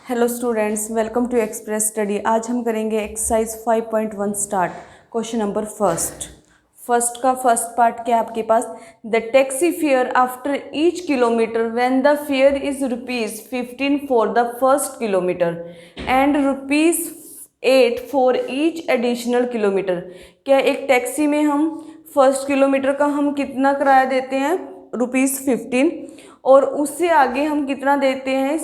Hello students, welcome to Express Study. आज हम करेंगे exercise 5.1 start. Question number first का फर्स्ट पार्ट क्या है आपके पास? The taxi fare after each kilometre when the fare is ₹15 for the first kilometre and ₹8 for each additional kilometre. क्या एक टैक्सी में हम फर्स्ट किलोमीटर का हम कितना किराया देते हैं? ₹15, और उससे आगे हम कितना देते हैं?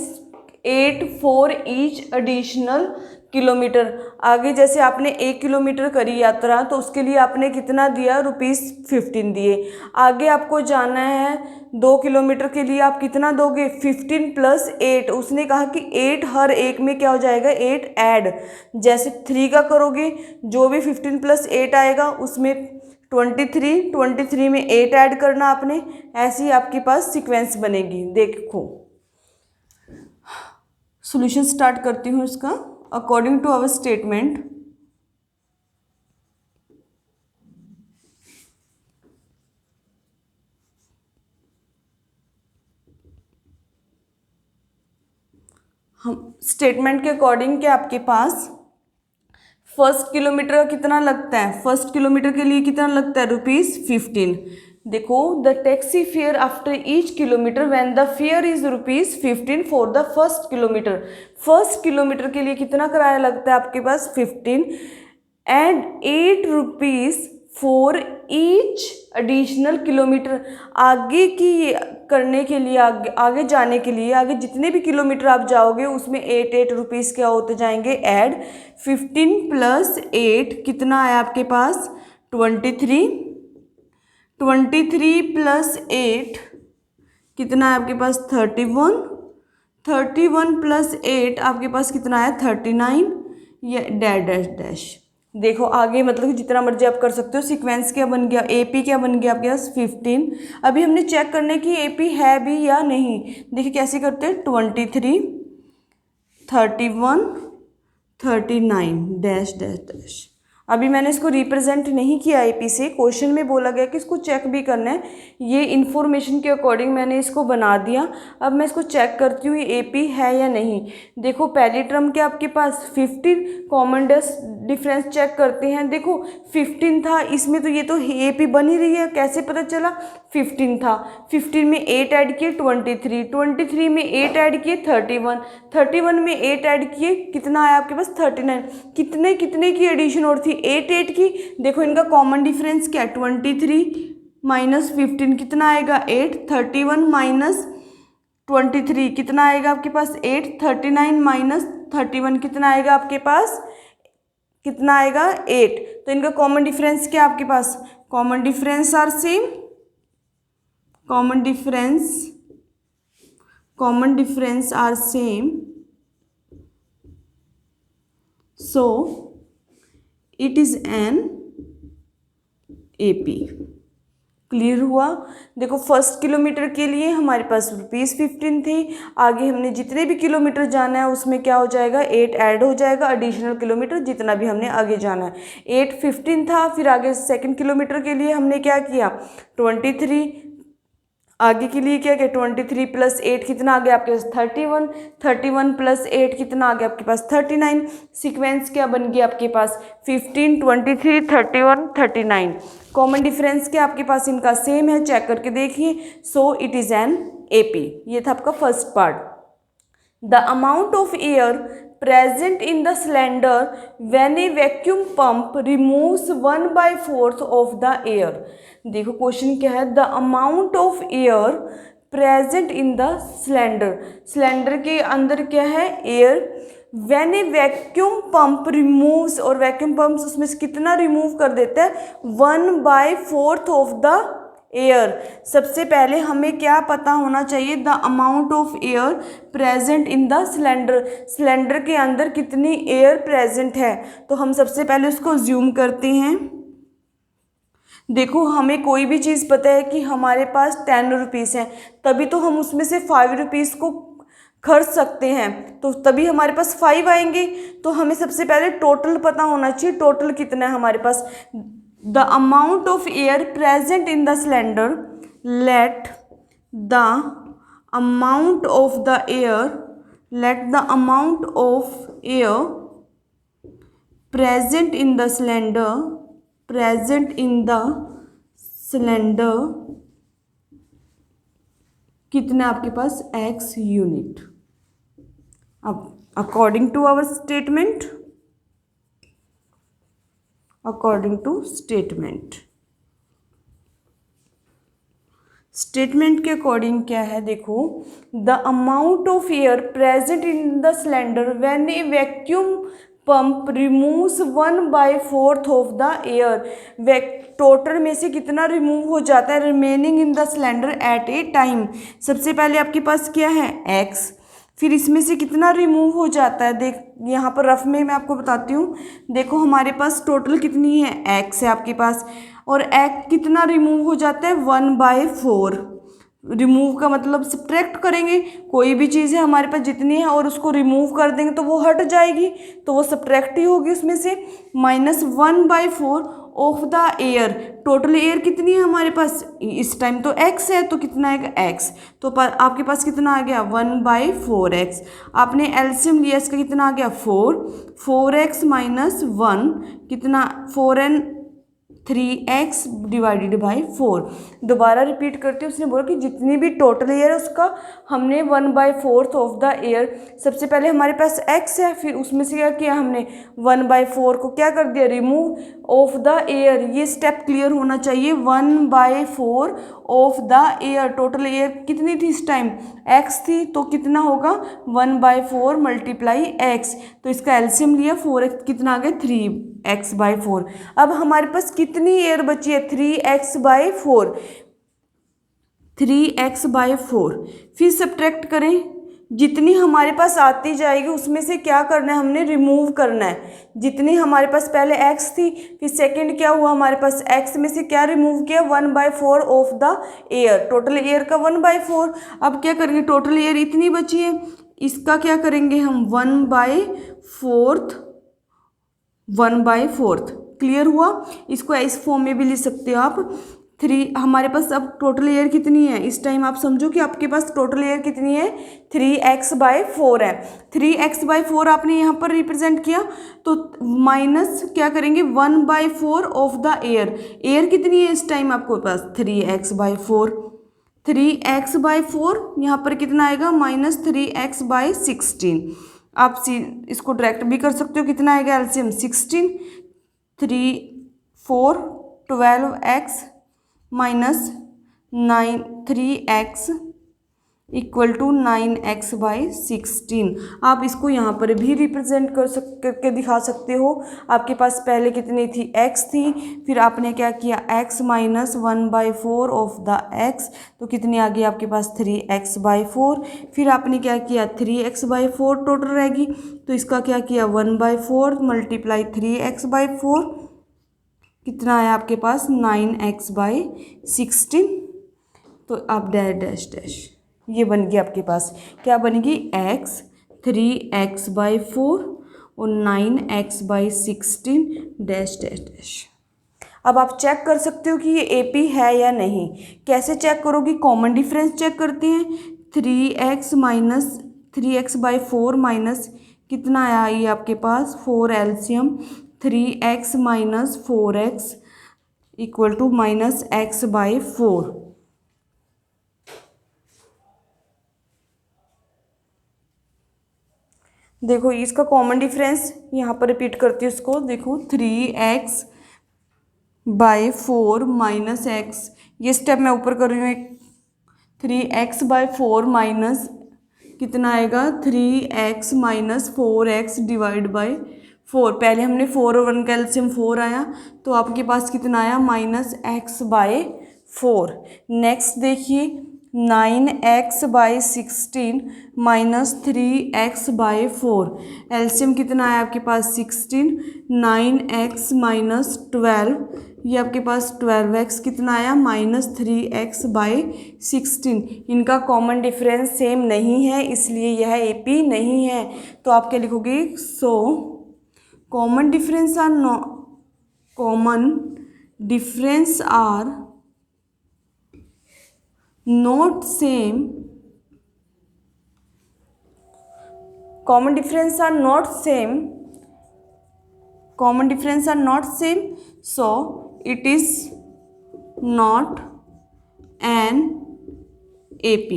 8 फॉर ईच एडिशनल किलोमीटर। आगे जैसे आपने 1 किलोमीटर करी यात्रा तो उसके लिए आपने कितना दिया? ₹15 दिए। आगे आपको जाना है 2 किलोमीटर के लिए, आप कितना दोगे? 15 प्लस 8। उसने कहा कि 8 हर एक में क्या हो जाएगा? 8 ऐड। जैसे 3 का करोगे, जो भी 15 प्लस 8 आएगा उसमें 23 में 8 ऐड करना आपने। ऐसी ही आपके पास सीक्वेंस बनेगी। देखो सॉल्यूशन स्टार्ट करती हूँ इसका। अकॉर्डिंग टू आवर स्टेटमेंट, हम स्टेटमेंट के अकॉर्डिंग क्या आपके पास फर्स्ट किलोमीटर का कितना लगता है? फर्स्ट किलोमीटर के लिए कितना लगता है? ₹15। देखो, the taxi fare after each kilometre when the fare is ₹15 for the first kilometre. First kilometre के लिए कितना किराया लगता है आपके पास? 15 and ₹8 for each additional kilometre. आगे की करने के लिए, आगे जाने के लिए, आगे जितने भी किलोमीटर आप जाओगे उसमें 8 रुपीज़ क्या होते जाएंगे? ऐड। 15 प्लस 8 कितना है आपके पास? 23। 23 प्लस 8 कितना है आपके पास? 31। 31 प्लस 8 आपके पास कितना है? 39। ये डैश डैश डैश। देखो आगे मतलब कि जितना मर्जी आप कर सकते हो। सीक्वेंस क्या बन गया? एपी क्या बन गया आपके पास? 15। अभी हमने चेक करने की एपी है भी या नहीं। देखिए कैसे करते हैं? 23, 31, 39 डैश डैश डैश। अभी मैंने इसको रिप्रेजेंट नहीं किया एपी से, क्वेश्चन में बोला गया कि इसको चेक भी करना है। ये इन्फॉर्मेशन के अकॉर्डिंग मैंने इसको बना दिया। अब मैं इसको चेक करती हूँ ये एपी है या नहीं। देखो पहली टर्म के आपके पास 15, कॉमन डिफरेंस चेक करते हैं। देखो 15 था इसमें, तो ये तो एपी बन ही रही है। कैसे पता चला? 15 था, 15 में 8 ऐड किए 23, 23 में 8 ऐड किए 31, 31 में 8 ऐड किए कितना आया आपके पास? 39। कितने कितने की एडिशन और थी? 8 की। देखो इनका कॉमन डिफरेंस क्या है? 23 माइनस 15 कितना आएगा? 8। 31 माइनस 23 कितना आएगा आपके पास? 8। 39 माइनस 31 कितना आएगा आपके पास? कितना आएगा? 8। तो इनका कॉमन डिफरेंस क्या आपके पास? Common difference are same. Common difference are same, so it is an AP। Clear हुआ? देखो फर्स्ट किलोमीटर के लिए हमारे पास ₹15 थे। आगे हमने जितने भी किलोमीटर जाना है उसमें क्या हो जाएगा? 8 ऐड हो जाएगा, एडिशनल किलोमीटर जितना भी हमने आगे जाना है। 8 15 था, फिर आगे सेकंड किलोमीटर के लिए हमने क्या किया? 23। आगे के लिए क्या? 23 प्लस 8 कितना आ गया आपके पास? 31। 31 प्लस 8 कितना आ गया आपके पास? 39। सीक्वेंस क्या बन गया आपके पास? 15, 23, 31, 39। कॉमन डिफरेंस क्या आपके पास इनका? सेम है। चेक करके देखिए। So it is an AP. ये था आपका first part. The amount of air present in the cylinder when a vacuum pump removes 1/4 of the air। देखो क्वेश्चन क्या है? The amount of air present in the cylinder. Cylinder के अंदर क्या है? Air. When a vacuum pump removes, और vacuum pump उसमें से कितना रिमूव कर देता है? 1/4 ऑफ द एयर। सबसे पहले हमें क्या पता होना चाहिए? The amount of air present in the cylinder. Cylinder के अंदर कितनी एयर प्रेजेंट है, तो हम सबसे पहले उसको ज्यूम करते हैं। देखो हमें कोई भी चीज़ पता है कि हमारे पास 10 रुपीज़ है, तभी तो हम उसमें से 5 रुपीज़ को खर्च सकते हैं, तो तभी हमारे पास 5 आएंगे। तो हमें सबसे पहले टोटल पता होना चाहिए, टोटल कितना है हमारे पास। The amount of air present in the cylinder, let the amount of the air let the amount of air present in the cylinder कितना आपके पास x यूनिट। अब according to our statement, statement के अकॉर्डिंग क्या है, देखो, the amount of air present in the cylinder when a vacuum pump removes 1/4 of the air, total में से कितना रिमूव हो जाता है remaining in the cylinder at a time. सबसे पहले आपके पास क्या है x, फिर इसमें से कितना रिमूव हो जाता है, देख यहाँ पर रफ में मैं आपको बताती हूँ। देखो हमारे पास टोटल कितनी है x है आपके पास, और x कितना रिमूव हो जाता है 1/4। रिमूव का मतलब सब्ट्रैक्ट करेंगे, कोई भी चीज़ है हमारे पास जितनी है और उसको रिमूव कर देंगे तो वो हट जाएगी, तो वो सब्ट्रैक्ट ही होगी उसमें से। -1/4 of the air, total air कितनी है हमारे पास इस टाइम, तो x है, तो कितना आएगा x, तो आपके पास कितना आ गया 1/4x। आपने एलसीएम लिया इसका, कितना आ गया 4x माइनस 1 कितना 4n 3x डिवाइडेड बाई 4। दोबारा रिपीट करते हैं, उसने बोला कि जितनी भी टोटल एयर है उसका हमने 1/4 ऑफ द एयर, सबसे पहले हमारे पास x है, फिर उसमें से क्या किया हमने 1/4 को क्या कर दिया रिमूव ऑफ द एयर। ये स्टेप क्लियर होना चाहिए। 1/4 of the air, total air कितनी थी इस टाइम x थी, तो कितना होगा 1/4 मल्टीप्लाई x, तो इसका एलसीएम लिया 4x, कितना आ गया 3x/4। अब हमारे पास कितनी एयर बची है 3x/4, 3x/4। फिर सब्ट्रैक्ट करें, जितनी हमारे पास आती जाएगी उसमें से क्या करना है हमने रिमूव करना है। जितनी हमारे पास पहले x थी, फिर सेकंड क्या हुआ हमारे पास x में से क्या रिमूव किया 1/4 of the air, total air का 1/4। अब क्या करेंगे, टोटल एयर इतनी बची है, इसका क्या करेंगे हम 1/4 क्लियर हुआ। इसको इस फॉर्म में भी लिख सकते हो आप 3। हमारे पास अब टोटल एयर कितनी है इस टाइम, आप समझो कि आपके पास टोटल एयर कितनी है 3x/4 है। 3x/4 आपने यहाँ पर रिप्रेजेंट किया, तो माइनस क्या करेंगे 1/4 ऑफ द एयर। एयर कितनी है इस टाइम आपके पास 3x/4, 3x/4 यहाँ पर कितना आएगा -3x/16। आप इसको डायरेक्ट भी कर सकते हो, कितना आएगा LCM 16, 3 4 12x minus 3x equal to 9x/16। आप इसको यहाँ पर भी रिप्रेजेंट करके दिखा सकते हो। आपके पास पहले कितनी थी x थी, फिर आपने क्या किया x minus 1/4 of the x, तो कितनी आ गई आपके पास 3x/4। फिर आपने क्या किया 3x/4 टोटल रहेगी, तो इसका क्या किया 1/4 मल्टीप्लाई 3x/4, कितना आया आपके पास 9x/16। तो आप डैश डैश ये बन गया आपके पास, क्या बनेगी x 3x/4 और 9x/16 डैश डैश डैश। अब आप चेक कर सकते हो कि ये AP है या नहीं। कैसे चेक करोगी, कॉमन डिफरेंस चेक करते हैं। 3x/4 माइनस कितना आया ये आपके पास 4 LCM 3x minus 4x equal to -x/4। देखो इसका कॉमन डिफरेंस यहाँ पर रिपीट करती हूँ इसको, देखो 3x/4 माइनस x, ये स्टेप मैं ऊपर कर रही हूँ। 3x/4 माइनस कितना आएगा 3x minus 4x divide by 4। पहले हमने 4 और 1 का एलसीएम 4 आया, तो आपके पास कितना आया -x/4। नेक्स्ट देखिए 9x/16 माइनस 3x/4, एलसीएम कितना आया आपके पास 16, 9x माइनस 12, ये आपके पास 12x कितना आया -3x/16। इनका कॉमन डिफरेंस सेम नहीं है, इसलिए यह AP नहीं है। तो आप क्या लिखोगे, so common difference are not same common difference are not same, common difference are not same, so it is not an AP।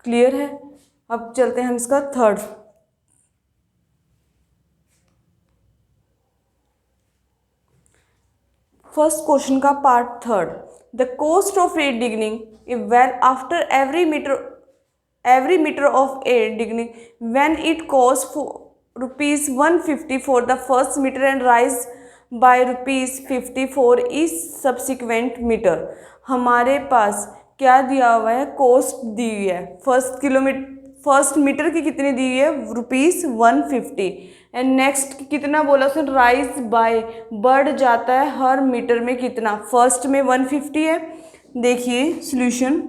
Clear है। अब चलते हैं हम इसका थर्ड। फर्स्ट क्वेश्चन का part third, the cost of air digging a well after every metre of air digging when it cost ₹150 for the first metre and rise by ₹50 for each subsequent metre. हमारे पास क्या दिया हुआ है, coast दी हुई है। First metre की कितनी दी हुई है, ₹150, एंड नेक्स्ट कितना बोला उसने, राइज बाय, बढ़ जाता है हर मीटर में कितना, फर्स्ट में 150 है। देखिए सॉल्यूशन,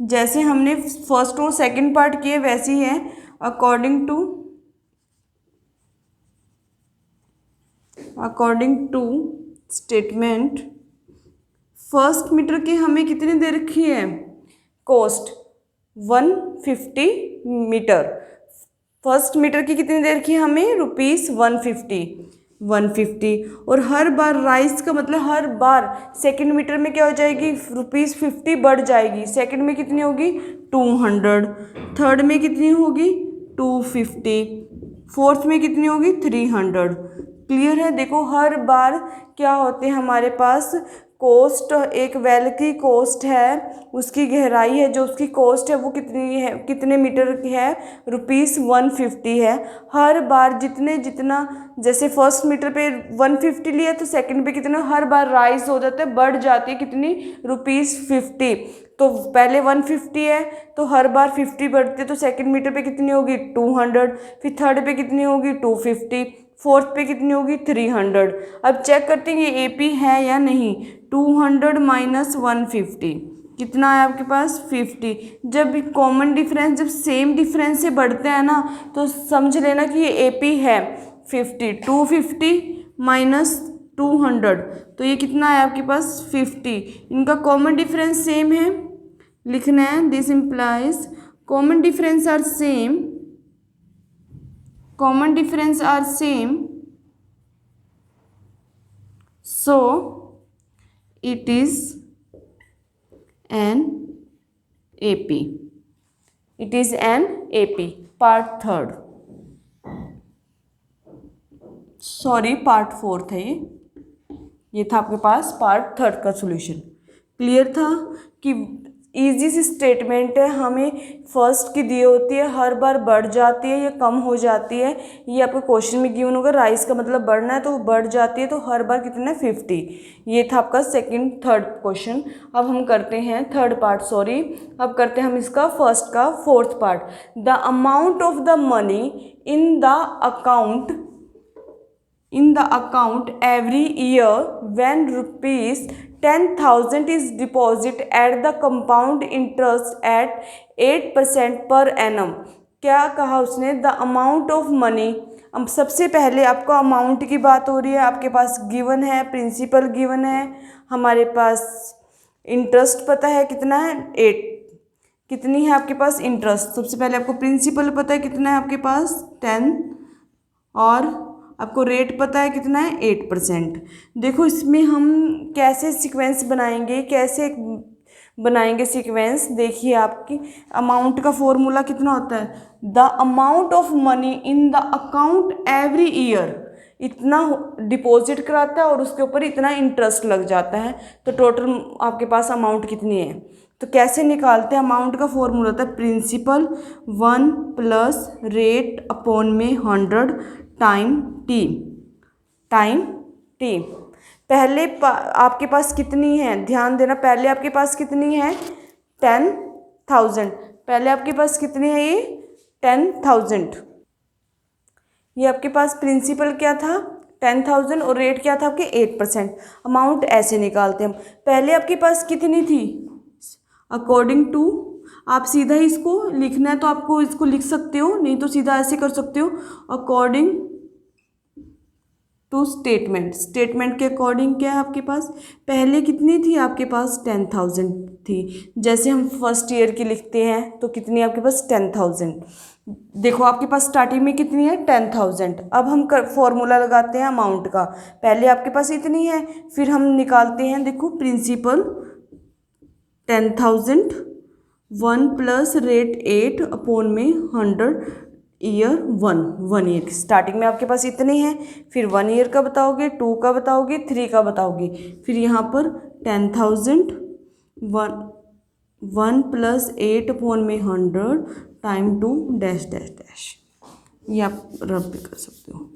जैसे हमने फर्स्ट और सेकंड पार्ट किए वैसे ही है। According to statement, first metre की हमें कितनी दे रखी है, कॉस्ट 150 मीटर। फर्स्ट मीटर की कितनी दे रखी है हमें, ₹150, और हर बार राइज का मतलब हर बार सेकंड मीटर में क्या हो जाएगी, ₹50 बढ़ जाएगी। सेकंड में कितनी होगी, 200, थर्ड में कितनी होगी, 250, फोर्थ में कितनी होगी, 300। क्लियर है। देखो हर बार क्या होते हैं हमारे पास, कोस्ट, एक वेल की कोस्ट है, उसकी गहराई है, जो उसकी कोस्ट है वो कितनी है, कितने मीटर की है, ₹150 है। हर बार जितना जैसे फर्स्ट मीटर पे 150 लिया तो सेकंड पे कितना, हर बार राइज हो जाता है, बढ़ जाती है कितनी, ₹50। तो पहले 150 है तो हर बार 50 बढ़ती है, तो सेकंड मीटर पे कितनी होगी, 200, फिर थर्ड पे कितनी होगी, 250, फोर्थ पे कितनी होगी, 300। अब चेक करते हैं ये AP है या नहीं। 200 माइनस 150 कितना है आपके पास, 50। जब कॉमन डिफरेंस, जब सेम डिफरेंस से बढ़ते हैं ना, तो समझ लेना कि ये AP है 50। 250 माइनस 200, तो ये कितना है आपके पास, 50। इनका कॉमन डिफरेंस सेम है, लिखना है, this implies common difference are same, common difference are same, so it is an AP, it is an AP। Part third, sorry part fourth है ये था आपके पास पार्ट थर्ड का सॉल्यूशन। क्लियर था कि इजी सी स्टेटमेंट है, हमें फर्स्ट की दी होती है, हर बार बढ़ जाती है या कम हो जाती है। ये आपको क्वेश्चन में गिवन होगा, राइज का मतलब बढ़ना है तो बढ़ जाती है, तो हर बार कितना है, 50। ये था आपका सेकंड थर्ड क्वेश्चन। अब हम करते हैं थर्ड पार्ट, सॉरी अब करते हैं हम इसका फर्स्ट का fourth part. The amount of the money in the account every year when ₹10,000 is deposited at the compound interest at 8% per annum। क्या कहा उसने, द अमाउंट ऑफ मनी। अब सबसे पहले आपको अमाउंट की बात हो रही है, आपके पास गिवन है, प्रिंसिपल गिवन है, हमारे पास इंटरेस्ट पता है कितना है, 8। कितनी है आपके पास इंटरेस्ट, सबसे पहले आपको प्रिंसिपल पता है कितना है आपके पास, 10, और आपको रेट पता है कितना है, 8%। देखो इसमें हम कैसे सीक्वेंस बनाएंगे सीक्वेंस, देखिए आपकी अमाउंट का फॉर्मूला कितना होता है, the amount of money in the account every year, इतना डिपॉजिट कराता है और उसके ऊपर इतना इंटरेस्ट लग जाता है, तो टोटल आपके पास अमाउंट कितनी है। तो कैसे निकालते हैं, अमाउंट का फॉर्मूला होता है प्रिंसिपल 1 प्लस रेट अपॉन में 100 टाइम टी। पहले आपके पास कितनी है, ध्यान देना, पहले आपके पास कितनी है, 10,000। पहले आपके पास कितनी है, ये 10,000। ये आपके पास प्रिंसिपल क्या था, 10,000, और रेट क्या था आपके 8%। अमाउंट ऐसे निकालते हैं हम। पहले आपके पास कितनी थी, अकॉर्डिंग टू, आप सीधा ही इसको लिखना है तो आपको इसको लिख सकते हो, नहीं तो सीधा ऐसे कर सकते हो, अकॉर्डिंग टू स्टेटमेंट के अकॉर्डिंग क्या है आपके पास, पहले कितनी थी आपके पास 10,000 थी। जैसे हम फर्स्ट ईयर की लिखते हैं तो कितनी आपके पास 10,000। देखो आपके पास स्टार्टिंग में कितनी है 10,000। अब हम फॉर्मूला लगाते हैं अमाउंट का। पहले आपके पास इतनी है, फिर हम निकालते हैं, देखो प्रिंसिपल 10,000 1 प्लस रेट 8 अपॉन में 100 ईयर 1 ईयर। स्टार्टिंग में आपके पास इतने हैं, फिर 1 ईयर का बताओगे, 2 का बताओगे, 3 का बताओगे, फिर यहाँ पर 10,000 1 प्लस 8 अपॉन में 100 टाइम 2 डैश डैश डैश। ये आप रब भी कर सकते हो।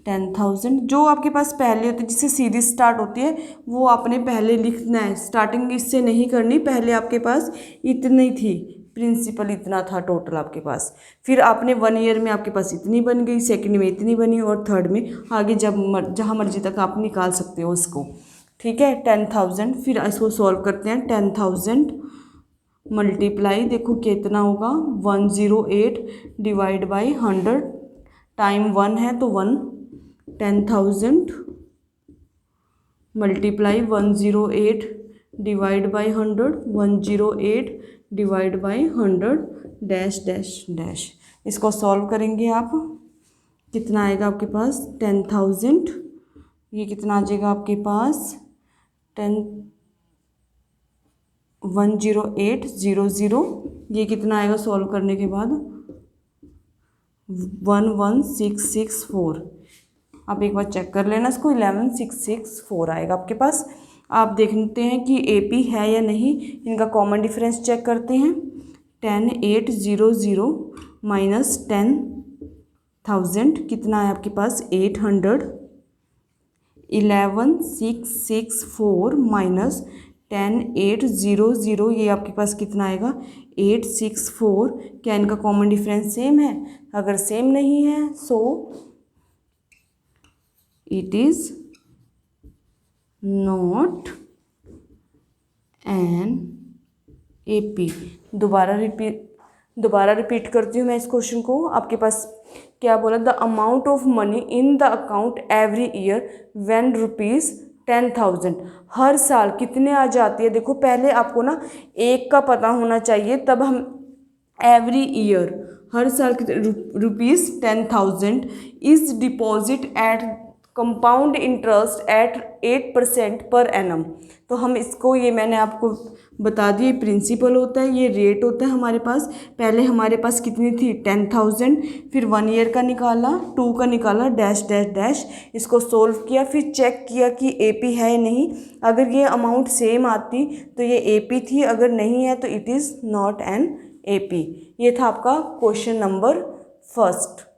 10,000 जो आपके पास पहले होती है, जिससे सीरीज स्टार्ट होती है, वो आपने पहले लिखना है। स्टार्टिंग इससे नहीं करनी, पहले आपके पास इतनी थी, प्रिंसिपल इतना था टोटल आपके पास। फिर आपने 1 ईयर में आपके पास इतनी बन गई, सेकंड में इतनी बनी, और थर्ड में आगे जहाँ मर्जी तक आप निकाल सकते हो उसको। ठीक है, 10,000। फिर इसको सॉल्व करते हैं। 10,000 मल्टीप्लाई, देखो कितना होगा 108 डिवाइड बाई 100 टाइम 1 है तो 1। 10,000 multiply 108 divide by 100, 108 divide by 100 dash dash dash. इसको सॉल्व करेंगे आप, कितना आएगा आपके पास 10,000, ये कितना आ जाएगा आपके पास 10800, ये कितना आएगा सॉल्व करने के बाद 11664। आप एक बार चेक कर लेना इसको, 11664 आएगा आपके पास। आप देखते हैं कि AP है या नहीं, इनका कॉमन डिफरेंस चेक करते हैं। 10,800 माइनस 10,000 कितना है आपके पास 800। 11664 माइनस 10,800, ये आपके पास कितना आएगा 864। क्या इनका कॉमन डिफरेंस सेम है? अगर सेम नहीं है so it is not an AP। दोबारा रिपीट करती हूँ मैं इस क्वेश्चन को। आपके पास क्या बोला, the amount of money in the account every year when ₹10,000। हर साल कितने आ जाती है। देखो पहले आपको ना एक का पता होना चाहिए, तब हम एवरी ईयर हर साल ₹10,000 is deposit eight compound interest eight 8% per annum. तो हम इसको, ये मैंने आपको बता दिया, प्रिंसिपल होता है, ये रेट होता है हमारे पास। पहले हमारे पास कितनी थी 10,000, फिर 1 ईयर का निकाला, 2 का निकाला, डैश डैश डैश। इसको सोल्व किया, फिर चेक किया कि AP है या नहीं। अगर ये अमाउंट सेम आती तो ये AP थी, अगर नहीं है तो it is not an AP। ये था आपका क्वेश्चन नंबर फर्स्ट।